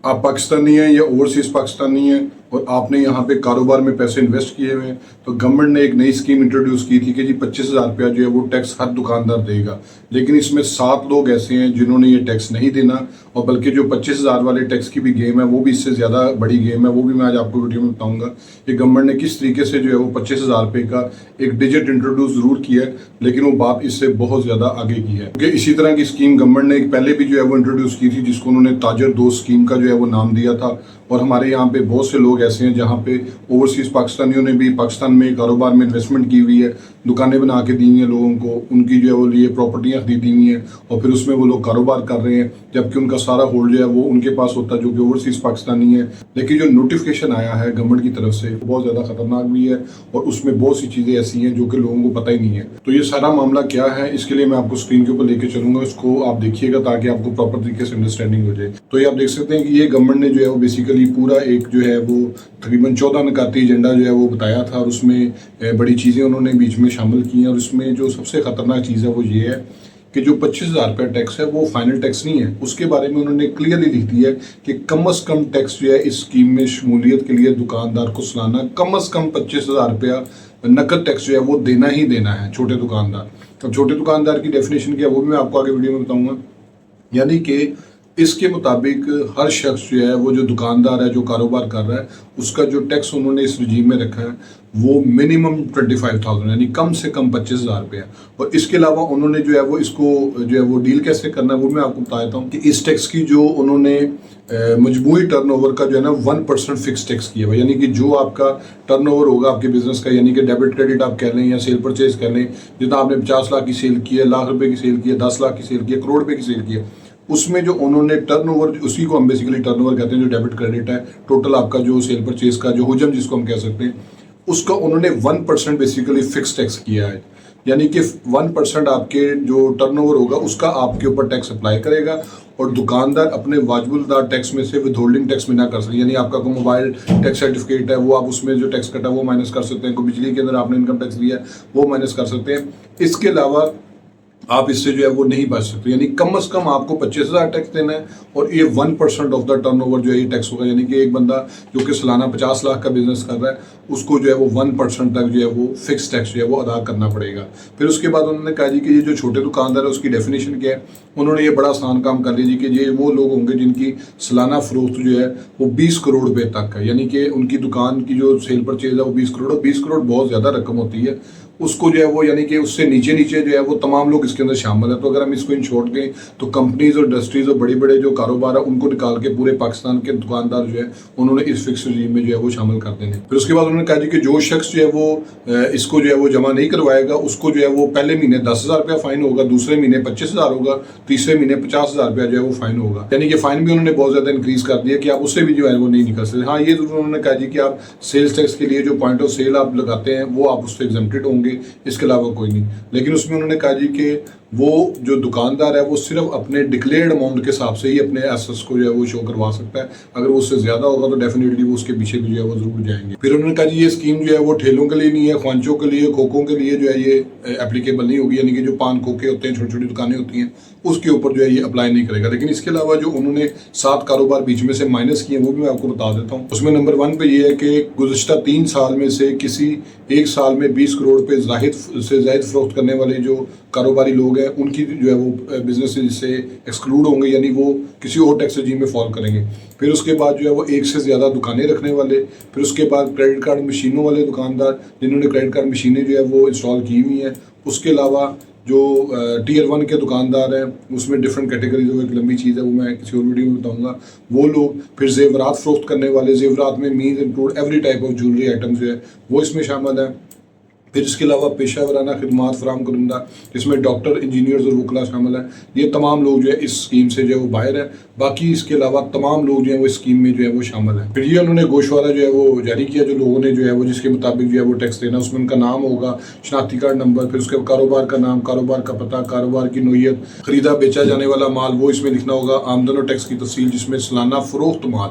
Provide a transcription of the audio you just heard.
آپ پاکستانی ہیں یا اوورسیز پاکستانی ہیں اور آپ نے یہاں پہ کاروبار میں پیسے انویسٹ کیے ہوئے ہیں تو گورنمنٹ نے ایک نئی اسکیم انٹروڈیوس کی تھی کہ جی 25,000 روپیہ جو ہے وہ ٹیکس ہر دکاندار دے گا، لیکن اس میں 7 لوگ ایسے ہیں جنہوں نے یہ ٹیکس نہیں دینا، اور بلکہ جو 25,000 والے ٹیکس کی بھی گیم ہے وہ بھی اس سے زیادہ بڑی گیم ہے، وہ بھی میں آج آپ کو ویڈیو میں بتاؤں گا کہ گورنمنٹ نے کس طریقے سے جو ہے وہ 25,000 روپے کا ایک ڈیجٹ انٹروڈیوس ضرور کیا ہے، لیکن وہ بات اس سے بہت زیادہ آگے کی ہے کیونکہ اسی طرح کی اسکیم گورنمنٹ نے ایک پہلے بھی جو ہے وہ انٹروڈیوس کی تھی جس کو انہوں نے تاجر دوست اسکیم کا جو ہے وہ نام دیا تھا، اور ہمارے یہاں پہ بہت سے لوگ ایسے ہیں جہاں پہ اوورسیز پاکستانیوں نے بھی پاکستان میں کاروبار میں انویسٹمنٹ کی ہوئی ہے، دکانیں بنا کے دی ہوئی ہیں لوگوں کو، ان کی جو ہے وہ لیے پراپرٹیاں خریدی ہوئی ہیں اور پھر اس میں وہ لوگ کاروبار کر رہے ہیں، جبکہ ان کا سارا ہولڈ جو ہے وہ ان کے پاس ہوتا ہے جو کہ اوورسیز پاکستانی ہے۔ لیکن جو نوٹیفیکیشن آیا ہے گورنمنٹ کی طرف سے وہ بہت زیادہ خطرناک بھی ہے اور اس میں بہت سی چیزیں ایسی ہیں جو کہ لوگوں کو پتہ ہی نہیں ہے۔ تو یہ سارا معاملہ کیا ہے اس کے لیے میں آپ کو اسکرین کے اوپر لے کے چلوں گا، اس کو آپ دیکھیے گا تاکہ آپ کو پراپر طریقے سے انڈرسٹینڈنگ ہو جائے۔ تو یہ آپ دیکھ سکتے ہیں کہ یہ گورنمنٹ نے جو ہے وہ بیسیکلی پورا ایک جو ہے وہ تقریباً 14 نکاتی ایجنڈا جو ہے وہ بتایا تھا، اور اس میں بڑی چیزیں انہوں نے بیچ میں شامل کی ہیں، اور اس میں جو سب سے خطرناک چیز ہے وہ یہ ہے کہ جو 25,000 روپے ٹیکس ہے وہ فائنل ٹیکس نہیں ہے، اس کے بارے میں انہوں نے کلیئرلی لکھ دیا ہے کہ کم از کم ٹیکس جو ہے اس اسکیم میں شمولیت کے لیے دکاندار کو سالانہ کم از کم 25,000 روپیہ نقد ٹیکس جو ہے وہ دینا ہی دینا ہے چھوٹے دکاندار۔ اب چھوٹے دکاندار کی ڈیفینیشن کیا وہ بھی میں آپ کو آگے ویڈیو میں بتاؤں گا، یعنی کہ اس کے مطابق ہر شخص جو ہے وہ جو دکاندار ہے جو کاروبار کر رہا ہے اس کا جو ٹیکس انہوں نے اس رجیم میں رکھا ہے وہ منیمم 25,000 یعنی کم سے کم 25,000 روپیہ، اور اس کے علاوہ انہوں نے جو ہے وہ اس کو جو ہے وہ ڈیل کیسے کرنا ہے وہ میں آپ کو بتا دیتا ہوں کہ اس ٹیکس کی جو انہوں نے مجموعی ٹرن اوور کا جو ہے نا 1% فکس ٹیکس کیا ہوا، یعنی کہ جو آپ کا ٹرن اوور ہوگا آپ کے بزنس کا، یعنی کہ ڈیبٹ کریڈٹ آپ کہہ لیں یا سیل پرچیز کہہ لیں، جتنا آپ نے 50 لاکھ کی سیل کی ہے، لاکھ روپے کی سیل کی ہے، 10 لاکھ کی سیل کی ہے، کروڑ روپے کی سیل کی ہے، اس میں جو انہوں نے ٹرن اوور اسی کو ہم بیسیکلی ٹرن اوور کہتے ہیں جو ڈیبٹ کریڈٹ ہے، ٹوٹل آپ کا جو سیل پرچیز کا جو حجم جس کو ہم کہہ سکتے ہیں اس کا انہوں نے 1% بیسیکلی فکس ٹیکس کیا ہے، یعنی کہ 1% آپ کے جو ٹرن اوور ہوگا اس کا آپ کے اوپر ٹیکس اپلائی کرے گا، اور دکاندار اپنے واجب الدار ٹیکس میں سے ود ہولڈنگ ٹیکس میں نہ کر سکتے، یعنی آپ کا کوئی موبائل ٹیکس سرٹیفکیٹ ہے وہ آپ اس میں جو ٹیکس کٹا وہ مائنس کر سکتے ہیں، کوئی بجلی کے اندر آپ نے انکم ٹیکس دیا ہے وہ مائنس کر سکتے ہیں، اس کے علاوہ آپ اس سے جو ہے وہ نہیں بچ سکتے، یعنی کم از کم آپ کو 25,000 ٹیکس دینا ہے، اور یہ 1% آف دا ٹرن اوور جو ہے یہ ٹیکس ہوگا، یعنی کہ ایک بندہ جو کہ سالانہ 50 لاکھ کا بزنس کر رہا ہے اس کو جو ہے وہ 1% تک جو ہے وہ فکس ٹیکس جو ہے وہ ادا کرنا پڑے گا۔ پھر اس کے بعد انہوں نے کہا جی کہ یہ جو چھوٹے دکاندار ہے اس کی ڈیفینیشن کیا ہے، انہوں نے یہ بڑا آسان کام کر لیا جی کہ یہ وہ لوگ ہوں گے جن کی سالانہ فروخت جو ہے وہ 20 کروڑ روپے تک ہے، یعنی کہ ان کی دکان کی جو سیل پرچیز ہے وہ 20 کروڑ، 20 کروڑ بہت زیادہ رقم ہوتی ہے، اس کو جو ہے وہ یعنی کہ اس سے نیچے نیچے جو ہے وہ تمام لوگ اس کے اندر شامل ہیں۔ تو اگر ہم اس کو ان چھوڑ دیں تو کمپنیز اور انڈسٹریز اور بڑے بڑے جو کاروبار ہیں ان کو نکال کے پورے پاکستان کے دکاندار جو ہے انہوں نے اس فکس رجیم میں جو ہے وہ شامل کر دینے۔ پھر اس کے بعد انہوں نے کہا جی کہ جو شخص جو ہے وہ اس کو جو ہے وہ جمع نہیں کروائے گا اس کو جو ہے وہ پہلے مہینے 10,000 روپیہ فائن ہوگا، دوسرے مہینے 25,000 ہوگا، تیسرے مہینے 50,000 روپیہ جو ہے وہ فائن ہوگا، یعنی کہ فائن بھی انہوں نے بہت زیادہ انکریز کر دیا کہ آپ اس سے بھی جو ہے وہ نہیں نکل سکتے۔ ہاں یہ ضرور انہوں نے کہا جی کہ آپ سیلز ٹیکس کے لیے جو پوائنٹ آف سیل آپ لگاتے ہیں وہ آپ اس سے ایگزمپٹڈ ہوں گے، اس کے علاوہ کوئی نہیں، لیکن اس میں انہوں نے کہا جی کہ وہ جو دکاندار ہے وہ صرف اپنے ڈکلیئرڈ اماؤنٹ کے حساب سے ہی اپنے ایسٹس کو جو ہے وہ شو کروا سکتا ہے، اگر وہ اس سے زیادہ ہوگا تو ڈیفینیٹلی وہ اس کے پیچھے بھی جو ہے وہ ضرور جائیں گے۔ پھر انہوں نے کہا جی یہ اسکیم جو ہے وہ ٹھیلوں کے لیے نہیں ہے، خوانچوں کے لیے، کھوکھوں کے لیے جو ہے یہ اپلیکیبل نہیں ہوگی، یعنی کہ جو پان کھوکھے ہوتے ہیں چھوٹی چھوٹی دکانیں ہوتی ہیں اس کے اوپر جو ہے یہ اپلائی نہیں کرے گا، لیکن اس کے علاوہ جو انہوں نے 7 کاروبار بیچ میں سے مائنس کیے ہیں وہ بھی میں آپ کو بتا دیتا ہوں۔ اس میں نمبر 1 پہ یہ ہے کہ گزشتہ 3 سال میں سے کسی ایک سال میں 20 کروڑ پہ سے زائد فروخت کرنے والے جو کاروباری لوگ ہیں ان کی جو ہے وہ بزنس سے ایکسکلوڈ ہوں گے، یعنی وہ کسی اور ٹیکس رجیم میں فال کریں گے۔ پھر اس کے بعد جو ہے وہ ایک سے زیادہ دکانیں رکھنے والے، پھر اس کے بعد کریڈٹ کارڈ مشینوں والے دکاندار جنہوں نے کریڈٹ کارڈ مشینیں جو ہے وہ انسٹال کی ہوئی ہیں، اس کے علاوہ جو ٹیئر 1 کے دکاندار ہیں اس میں ڈفرینٹ کیٹیگریز ایک لمبی چیز ہے وہ میں کسی اور ویڈیو میں بتاؤں گا، وہ لوگ، پھر زیورات فروخت کرنے والے، زیورات میں means include every type of jewellery item جو ہے وہ اس میں شامل ہیں، پھر اس کے علاوہ پیشہ ورانہ خدمات فراہم کنندہ جس میں ڈاکٹر، انجینئرز اور وکلا شامل ہیں، یہ تمام لوگ جو ہے اس اسکیم سے جو ہے وہ باہر ہیں، باقی اس کے علاوہ تمام لوگ جو ہیں وہ اسکیم میں جو ہے وہ شامل ہیں۔ پھر یہ انہوں نے گوشوارہ جو ہے وہ جاری کیا جو لوگوں نے جو ہے وہ جس کے مطابق جو ہے وہ ٹیکس دینا، اس میں ان کا نام ہوگا، شناختی کارڈ نمبر، پھر اس کے کاروبار کا نام، کاروبار کا پتہ، کاروبار کی نوعیت، خریدا بیچا جانے والا مال وہ اس میں لکھنا ہوگا، آمدن اور ٹیکس کی تفصیل جس میں سالانہ فروخت مال